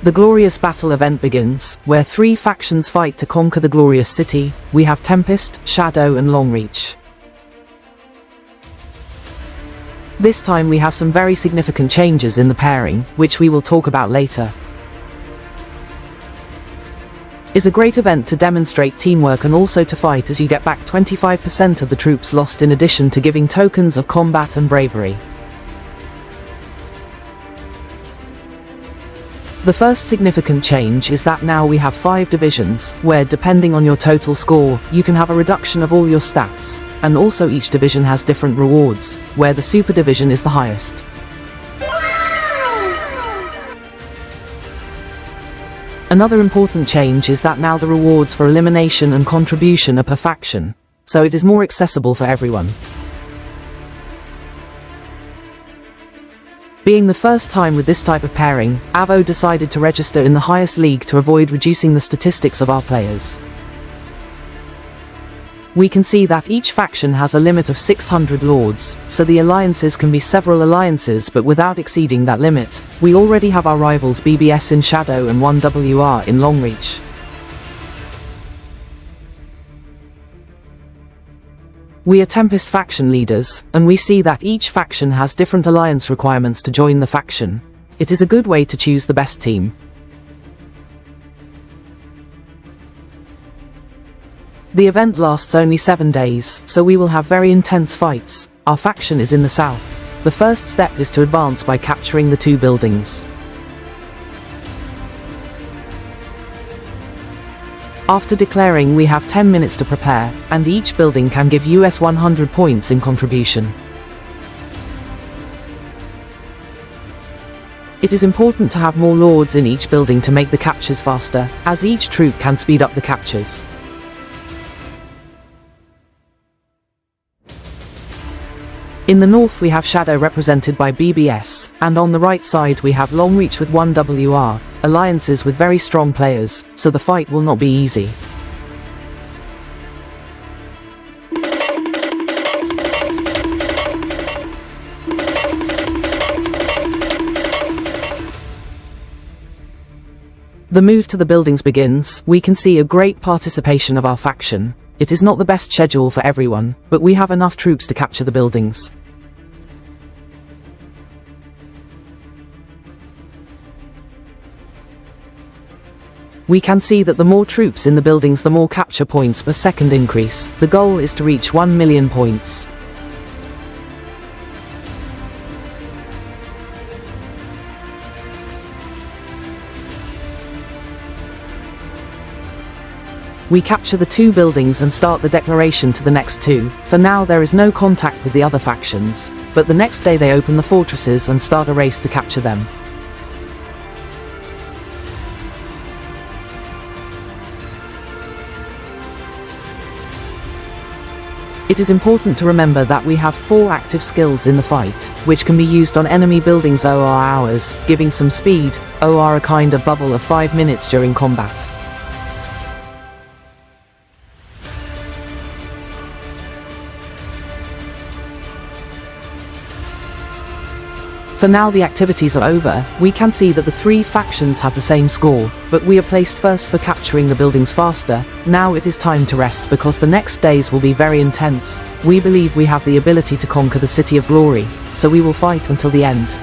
The Glorious Battle event begins, where 3 factions fight to conquer the Glorious City. We have Tempest, Shadow and Longrach. This time we have some very significant changes in the pairing, which we will talk about later. It's a great event to demonstrate teamwork and also to fight as you get back 25% of the troops lost in addition to giving tokens of combat and bravery. The first significant change is that now we have 5 divisions, where depending on your total score, you can have a reduction of all your stats, and also each division has different rewards, where the Super Division is the highest. Another important change is that now the rewards for elimination and contribution are per faction, so it is more accessible for everyone. Being the first time with this type of pairing, Avo decided to register in the highest league to avoid reducing the statistics of our players. We can see that each faction has a limit of 600 lords, so the alliances can be several alliances but without exceeding that limit. We already have our rivals BBS in Shadow and 1WR in Longrach. We are Tempest faction leaders, and we see that each faction has different alliance requirements to join the faction. It is a good way to choose the best team. The event lasts only 7 days, so we will have very intense fights. Our faction is in the south. The first step is to advance by capturing the 2 buildings. After declaring, we have 10 minutes to prepare, and each building can give US 100 points in contribution. It is important to have more lords in each building to make the captures faster, as each troop can speed up the captures. In the north we have Shadow represented by BBS, and on the right side we have Longrach with 1WR, alliances with very strong players, so the fight will not be easy. The move to the buildings begins. We can see a great participation of our faction. It is not the best schedule for everyone, but we have enough troops to capture the buildings. We can see that the more troops in the buildings, the more capture points per second increase. The goal is to reach 1 million points. We capture the 2 buildings and start the declaration to the next 2. For now there is no contact with the other factions, but the next day they open the fortresses and start a race to capture them. It is important to remember that we have 4 active skills in the fight, which can be used on enemy buildings OR hours, giving some speed, OR a kind of bubble of 5 minutes during combat. For now the activities are over. We can see that the 3 factions have the same score, but we are placed first for capturing the buildings faster. Now it is time to rest because the next days will be very intense. We believe we have the ability to conquer the City of Glory, so we will fight until the end.